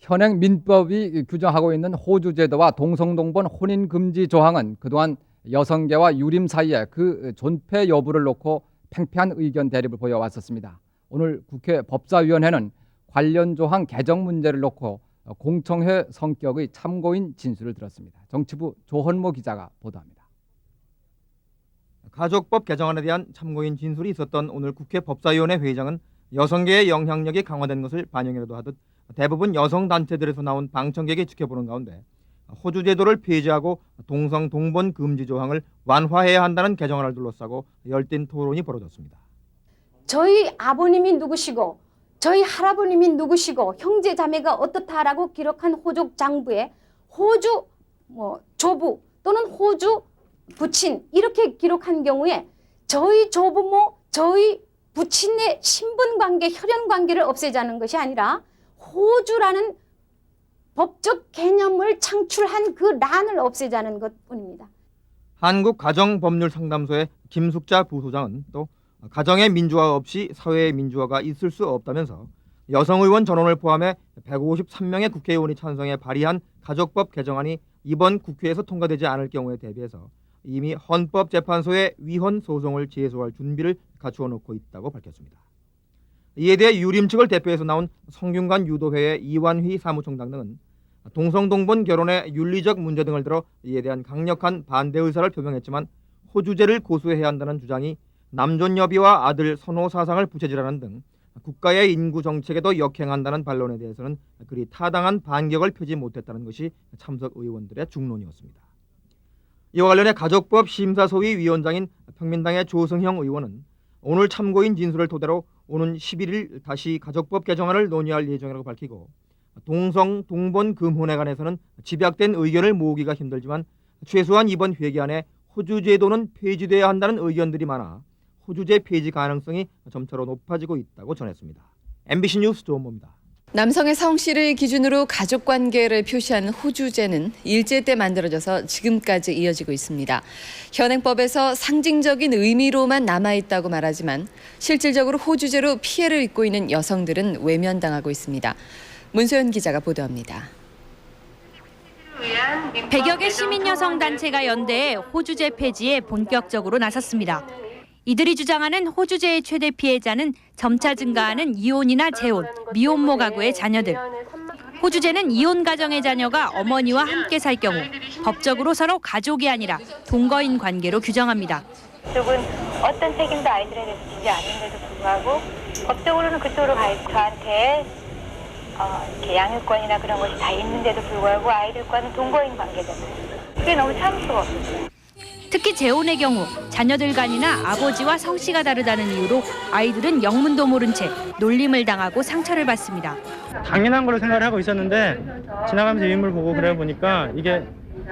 현행 민법이 규정하고 있는 호주 제도와 동성동본 혼인 금지 조항은 그동안 여성계와 유림 사이에 그 존폐 여부를 놓고 팽팽한 의견 대립을 보여왔었습니다. 오늘 국회 법사위원회는 관련 조항 개정 문제를 놓고 공청회 성격의 참고인 진술을 들었습니다. 정치부 조헌모 기자가 보도합니다. 가족법 개정안에 대한 참고인 진술이 있었던 오늘 국회 법사위원회 회의장은 여성계의 영향력이 강화된 것을 반영이라도 하듯 대부분 여성단체들에서 나온 방청객이 지켜보는 가운데 호주 제도를 폐지하고 동성 동본 금지 조항을 완화해야 한다는 개정안을 둘러싸고 열띤 토론이 벌어졌습니다. 저희 아버님이 누구시고 저희 할아버님이 누구시고 형제 자매가 어떻다라고 기록한 호족 장부에 호주 조부 또는 호주 부친 이렇게 기록한 경우에 저희 조부모 저희 부친의 신분관계 혈연관계를 없애자는 것이 아니라 호주라는 법적 개념을 창출한 그 란을 없애자는 것뿐입니다. 한국가정법률상담소의 김숙자 부소장은 또 가정의 민주화 없이 사회의 민주화가 있을 수 없다면서 여성의원 전원을 포함해 153명의 국회의원이 찬성해 발의한 가족법 개정안이 이번 국회에서 통과되지 않을 경우에 대비해서 이미 헌법재판소에 위헌 소송을 제소할 준비를 갖추어 놓고 있다고 밝혔습니다. 이에 대해 유림 측을 대표해서 나온 성균관 유도회의 이완휘 사무총장 등은 동성동본 결혼의 윤리적 문제 등을 들어 이에 대한 강력한 반대 의사를 표명했지만 호주제를 고수해야 한다는 주장이 남존여비와 아들 선호 사상을 부채질하는 등 국가의 인구 정책에도 역행한다는 반론에 대해서는 그리 타당한 반격을 펴지 못했다는 것이 참석 의원들의 중론이었습니다. 이와 관련해 가족법 심사소위 위원장인 평민당의 조승형 의원은 오늘 참고인 진술을 토대로 오는 11일 다시 가족법 개정안을 논의할 예정이라고 밝히고 동성 동본 금혼에 관해서는 집약된 의견을 모으기가 힘들지만 최소한 이번 회기안에 호주 제도는 폐지돼야 한다는 의견들이 많아 호주제 폐지 가능성이 점차로 높아지고 있다고 전했습니다. MBC 뉴스 조은모입니다. 남성의 성씨를 기준으로 가족관계를 표시하는 호주제는 일제 때 만들어져서 지금까지 이어지고 있습니다. 현행법에서 상징적인 의미로만 남아있다고 말하지만 실질적으로 호주제로 피해를 입고 있는 여성들은 외면당하고 있습니다. 문소연 기자가 보도합니다. 100여 개 시민여성단체가 연대해 호주제 폐지에 본격적으로 나섰습니다. 이들이 주장하는 호주제의 최대 피해자는 점차 증가하는 이혼이나 재혼, 미혼모 가구의 자녀들. 호주제는 이혼 가정의 자녀가 어머니와 함께 살 경우 법적으로 서로 가족이 아니라 동거인 관계로 규정합니다. 쪽은 어떤 책임도 아이들에 대해서 지지 않는데도 불구하고 법적으로는 그쪽으로 저한테 이렇게 양육권이나 그런 것이 다 있는데도 불구하고 아이들과는 동거인 관계잖아요. 그게 너무 참스러워요. 특히 재혼의 경우 자녀들 간이나 아버지와 성씨가 다르다는 이유로 아이들은 영문도 모른 채 놀림을 당하고 상처를 받습니다. 당연한 걸로 생각을 하고 있었는데 지나가면서 인물 보고 그래 보니까 이게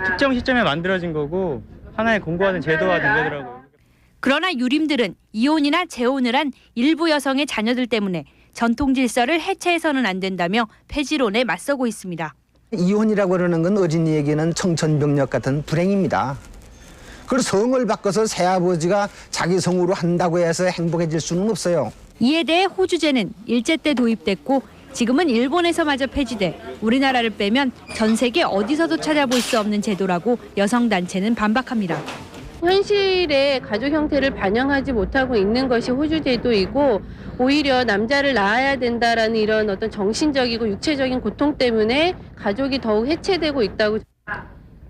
특정 시점에 만들어진 거고 하나의 공고화된 제도화 된 거더라고요. 그러나 유림들은 이혼이나 재혼을 한 일부 여성의 자녀들 때문에 전통 질서를 해체해서는 안 된다며 폐지론에 맞서고 있습니다. 이혼이라고 그러는 건 어린이에게는 청천벽력 같은 불행입니다. 그리고 성을 바꿔서 새아버지가 자기 성으로 한다고 해서 행복해질 수는 없어요. 이에 대해 호주제는 일제 때 도입됐고 지금은 일본에서마저 폐지돼 우리나라를 빼면 전 세계 어디서도 찾아볼 수 없는 제도라고 여성단체는 반박합니다. 현실의 가족 형태를 반영하지 못하고 있는 것이 호주제도이고 오히려 남자를 낳아야 된다라는 이런 어떤 정신적이고 육체적인 고통 때문에 가족이 더욱 해체되고 있다고.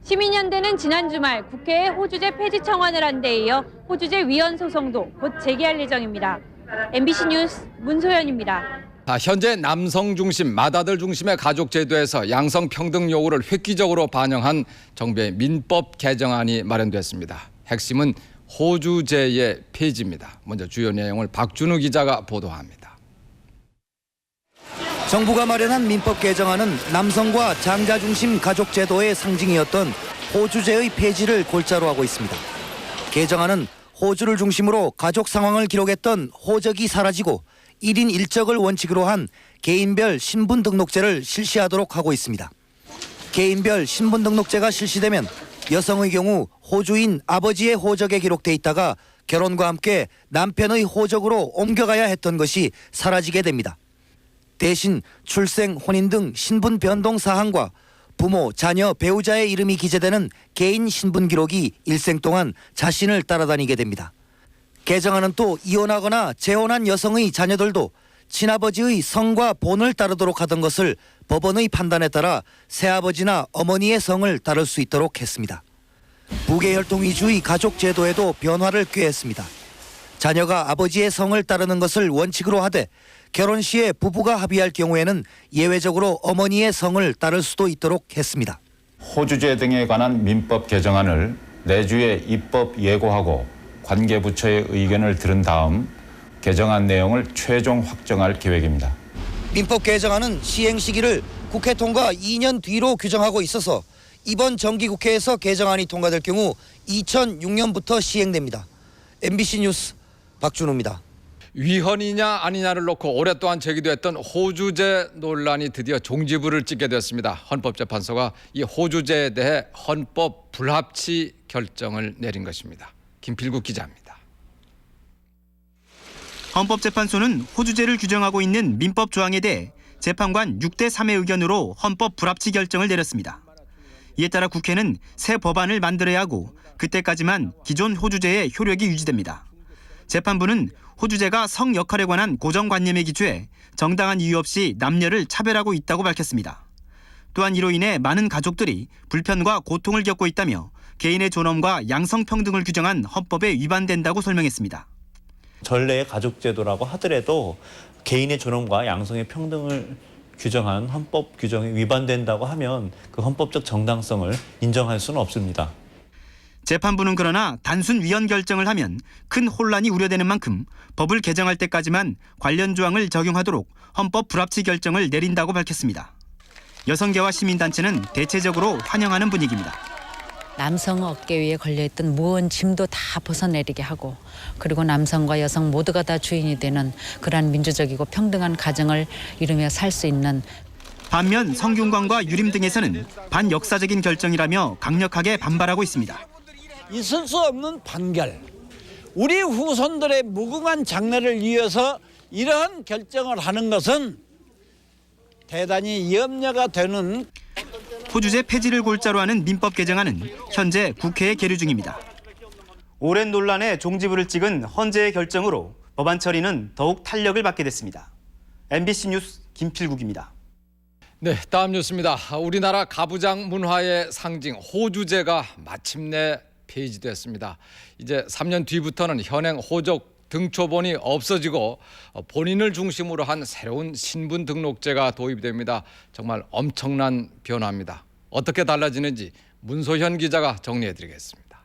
시민연대는 지난 주말 국회에 호주제 폐지 청원을 한 데 이어 호주제 위헌 소송도 곧 제기할 예정입니다. MBC 뉴스 문소연입니다. 현재 남성 중심, 맏아들 중심의 가족 제도에서 양성 평등 요구를 획기적으로 반영한 정부의 민법 개정안이 마련됐습니다. 핵심은 호주제의 폐지입니다. 먼저 주요 내용을 박준우 기자가 보도합니다. 정부가 마련한 민법 개정안은 남성과 장자 중심 가족 제도의 상징이었던 호주제의 폐지를 골자로 하고 있습니다. 개정안은 호주를 중심으로 가족 상황을 기록했던 호적이 사라지고 1인 1적을 원칙으로 한 개인별 신분등록제를 실시하도록 하고 있습니다. 개인별 신분등록제가 실시되면 여성의 경우 호주인 아버지의 호적에 기록돼 있다가 결혼과 함께 남편의 호적으로 옮겨가야 했던 것이 사라지게 됩니다. 대신 출생, 혼인 등 신분 변동 사항과 부모, 자녀, 배우자의 이름이 기재되는 개인 신분 기록이 일생 동안 자신을 따라다니게 됩니다. 개정안은 또 이혼하거나 재혼한 여성의 자녀들도 친아버지의 성과 본을 따르도록 하던 것을 법원의 판단에 따라 새아버지나 어머니의 성을 따를 수 있도록 했습니다. 부계혈통 위주의 가족 제도에도 변화를 꾀했습니다. 자녀가 아버지의 성을 따르는 것을 원칙으로 하되 결혼 시에 부부가 합의할 경우에는 예외적으로 어머니의 성을 따를 수도 있도록 했습니다. 호주제 등에 관한 민법 개정안을 내주에 입법 예고하고 관계부처의 의견을 들은 다음 개정안 내용을 최종 확정할 계획입니다. 민법 개정안은 시행 시기를 국회 통과 2년 뒤로 규정하고 있어서 이번 정기국회에서 개정안이 통과될 경우 2006년부터 시행됩니다. MBC 뉴스 박준호입니다. 위헌이냐 아니냐를 놓고 오랫동안 제기됐던 호주제 논란이 드디어 종지부를 찍게 됐습니다. 헌법재판소가 이 호주제에 대해 헌법 불합치 결정을 내린 것입니다. 김필국 기자입니다. 헌법재판소는 호주제를 규정하고 있는 민법 조항에 대해 재판관 6대 3의 의견으로 헌법 불합치 결정을 내렸습니다. 이에 따라 국회는 새 법안을 만들어야 하고 그때까지만 기존 호주제의 효력이 유지됩니다. 재판부는 호주제가 성 역할에 관한 고정관념에 기초해 정당한 이유 없이 남녀를 차별하고 있다고 밝혔습니다. 또한 이로 인해 많은 가족들이 불편과 고통을 겪고 있다며 개인의 존엄과 양성평등을 규정한 헌법에 위반된다고 설명했습니다. 전례의 가족제도라고 하더라도 개인의 존엄과 양성의 평등을 규정한 헌법 규정에 위반된다고 하면 그 헌법적 정당성을 인정할 수는 없습니다. 재판부는 그러나 단순 위헌 결정을 하면 큰 혼란이 우려되는 만큼 법을 개정할 때까지만 관련 조항을 적용하도록 헌법 불합치 결정을 내린다고 밝혔습니다. 여성계와 시민단체는 대체적으로 환영하는 분위기입니다. 남성 어깨 위에 걸려있던 무거운 짐도 다 벗어내리게 하고 그리고 남성과 여성 모두가 다 주인이 되는 그러한 민주적이고 평등한 가정을 이루며 살 수 있는. 반면 성균관과 유림 등에서는 반역사적인 결정이라며 강력하게 반발하고 있습니다. 있을 수 없는 판결. 우리 후손들의 무궁한 장래를 위해서 이러한 결정을 하는 것은 대단히 염려가 되는. 호주제 폐지를 골자로 하는 민법 개정안은 현재 국회에 계류 중입니다. 오랜 논란에 종지부를 찍은 헌재의 결정으로 법안 처리는 더욱 탄력을 받게 됐습니다. MBC 뉴스 김필국입니다. 네, 다음 뉴스입니다. 우리나라 가부장 문화의 상징 호주제가 마침내 폐지됐습니다. 이제 3년 뒤부터는 현행 호적 등초본이 없어지고 본인을 중심으로 한 새로운 신분 등록제가 도입됩니다. 정말 엄청난 변화입니다. 어떻게 달라지는지 문소현 기자가 정리해드리겠습니다.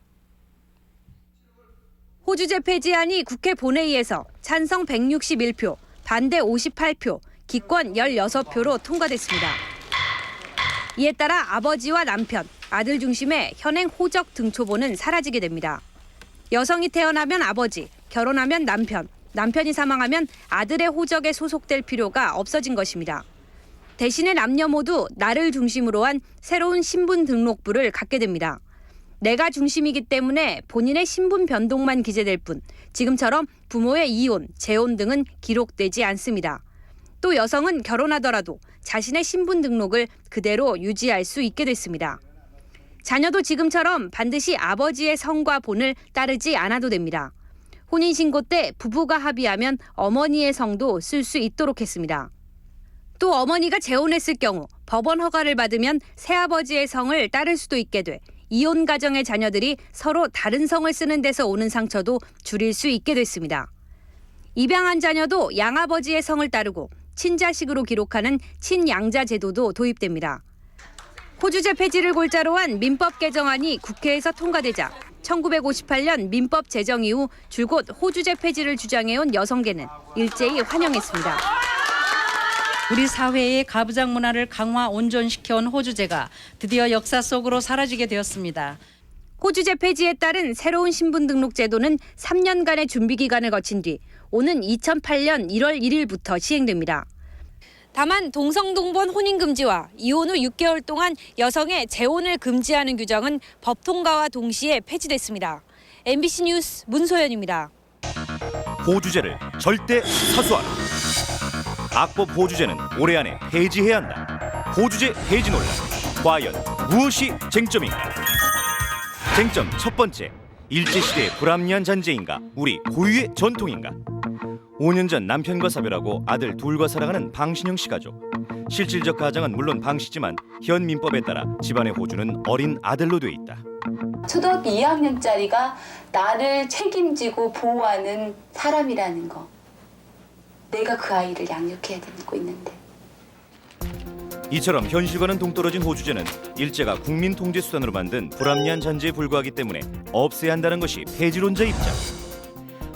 호주제 폐지안이 국회 본회의에서 찬성 161표, 반대 58표, 기권 16표로 통과됐습니다. 이에 따라 아버지와 남편, 아들 중심의 현행 호적 등초본은 사라지게 됩니다. 여성이 태어나면 아버지, 결혼하면 남편, 남편이 사망하면 아들의 호적에 소속될 필요가 없어진 것입니다. 대신에 남녀 모두 나를 중심으로 한 새로운 신분 등록부를 갖게 됩니다. 내가 중심이기 때문에 본인의 신분 변동만 기재될 뿐 지금처럼 부모의 이혼, 재혼 등은 기록되지 않습니다. 또 여성은 결혼하더라도 자신의 신분 등록을 그대로 유지할 수 있게 됐습니다. 자녀도 지금처럼 반드시 아버지의 성과 본을 따르지 않아도 됩니다. 혼인신고 때 부부가 합의하면 어머니의 성도 쓸 수 있도록 했습니다. 또 어머니가 재혼했을 경우 법원 허가를 받으면 새아버지의 성을 따를 수도 있게 돼 이혼 가정의 자녀들이 서로 다른 성을 쓰는 데서 오는 상처도 줄일 수 있게 됐습니다. 입양한 자녀도 양아버지의 성을 따르고 친자식으로 기록하는 친양자 제도도 도입됩니다. 호주제 폐지를 골자로 한 민법 개정안이 국회에서 통과되자 1958년 민법 제정 이후 줄곧 호주제 폐지를 주장해온 여성계는 일제히 환영했습니다. 우리 사회의 가부장 문화를 강화 온전시켜온 호주제가 드디어 역사 속으로 사라지게 되었습니다. 호주제 폐지에 따른 새로운 신분 등록 제도는 3년간의 준비 기간을 거친 뒤 오는 2008년 1월 1일부터 시행됩니다. 다만 동성동본 혼인 금지와 이혼 후 6개월 동안 여성의 재혼을 금지하는 규정은 법 통과와 동시에 폐지됐습니다. MBC 뉴스 문소연입니다. 호주제를 절대 사수하라. 악법 호주제는 올해 안에 폐지해야 한다. 호주제 폐지 논란, 과연 무엇이 쟁점인가? 쟁점 첫 번째, 일제시대의 불합리한 잔재인가, 우리 고유의 전통인가? 5년 전 남편과 사별하고 아들 둘과 살아가는 방신영 씨 가족. 실질적 가장은 물론 방 씨지만 현 민법에 따라 집안의 호주는 어린 아들로 돼 있다. 초등학교 2학년짜리가 나를 책임지고 보호하는 사람이라는 거. 내가 그 아이를 양육해야 되고 있는데. 이처럼 현실과는 동떨어진 호주제는 일제가 국민 통제 수단으로 만든 불합리한 잔재에 불과하기 때문에 없애야 한다는 것이 폐지론자의 입장.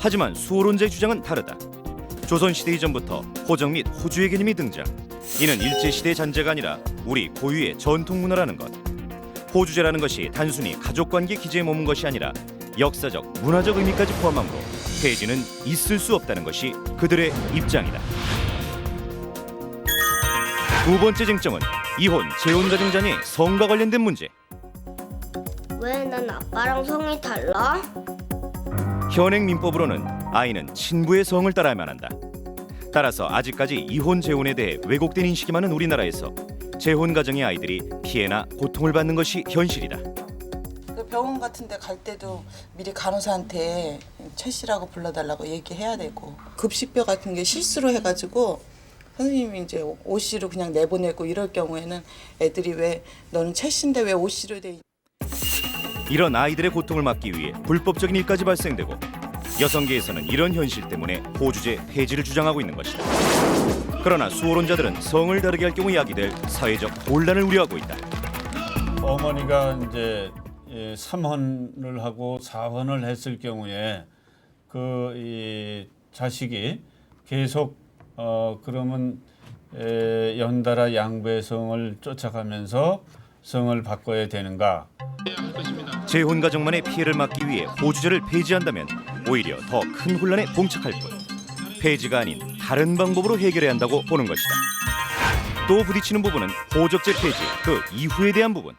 하지만 수호론자의 주장은 다르다. 조선시대 이전부터 호정 및 호주의 개념이 등장. 이는 일제시대의 잔재가 아니라 우리 고유의 전통문화라는 것. 호주제라는 것이 단순히 가족관계 기재에 머문 것이 아니라 역사적, 문화적 의미까지 포함하므로 폐지는 있을 수 없다는 것이 그들의 입장이다. 두 번째 쟁점은 이혼, 재혼 가정 자녀의 성과 관련된 문제. 왜 난 아빠랑 성이 달라? 현행 민법으로는 아이는 친부의 성을 따라야만 한다. 따라서 아직까지 이혼, 재혼에 대해 왜곡된 인식이 많은 우리나라에서 재혼 가정의 아이들이 피해나 고통을 받는 것이 현실이다. 그 병원 같은 데 갈 때도 미리 간호사한테 최 씨라고 불러달라고 얘기해야 되고, 급식비 같은 게 실수로 해가지고 선생님이 이제 오 씨로 그냥 내보내고 이럴 경우에는 애들이 왜 너는 최 씨인데 왜 오 씨로 돼 있냐. 이런 아이들의 고통을 막기 위해 불법적인 일까지 발생되고 여성계에서는 이런 현실 때문에 호주제 폐지를 주장하고 있는 것이다. 그러나 수호론자들은 성을 다르게 할 경우 야기될 사회적 혼란을 우려하고 있다. 어머니가 이제 3혼을 하고 4혼을 했을 경우에 이 자식이 계속 그러면 연달아 양부의 성을 쫓아가면서 성을 바꿔야 되는가? 재혼 가정만의 피해를 막기 위해 호주제를 폐지한다면 오히려 더 큰 혼란에 봉착할 뿐, 폐지가 아닌 다른 방법으로 해결해야 한다고 보는 것이다. 또 부딪히는 부분은 호적제 폐지 그 이후에 대한 부분.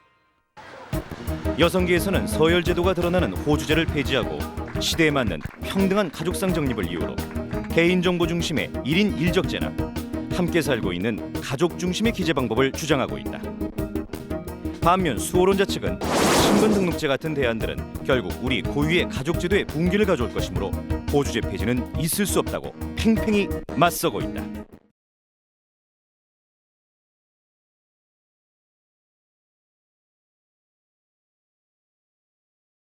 여성계에서는 서열제도가 드러나는 호주제를 폐지하고 시대에 맞는 평등한 가족상 정립을 이유로 개인정보 중심의 1인 1적제나 함께 살고 있는 가족 중심의 기재 방법을 주장하고 있다. 반면 수호론자 측은 신분등록제 같은 대안들은 결국 우리 고유의 가족제도의 붕괴를 가져올 것이므로 호주제 폐지는 있을 수 없다고 팽팽히 맞서고 있다.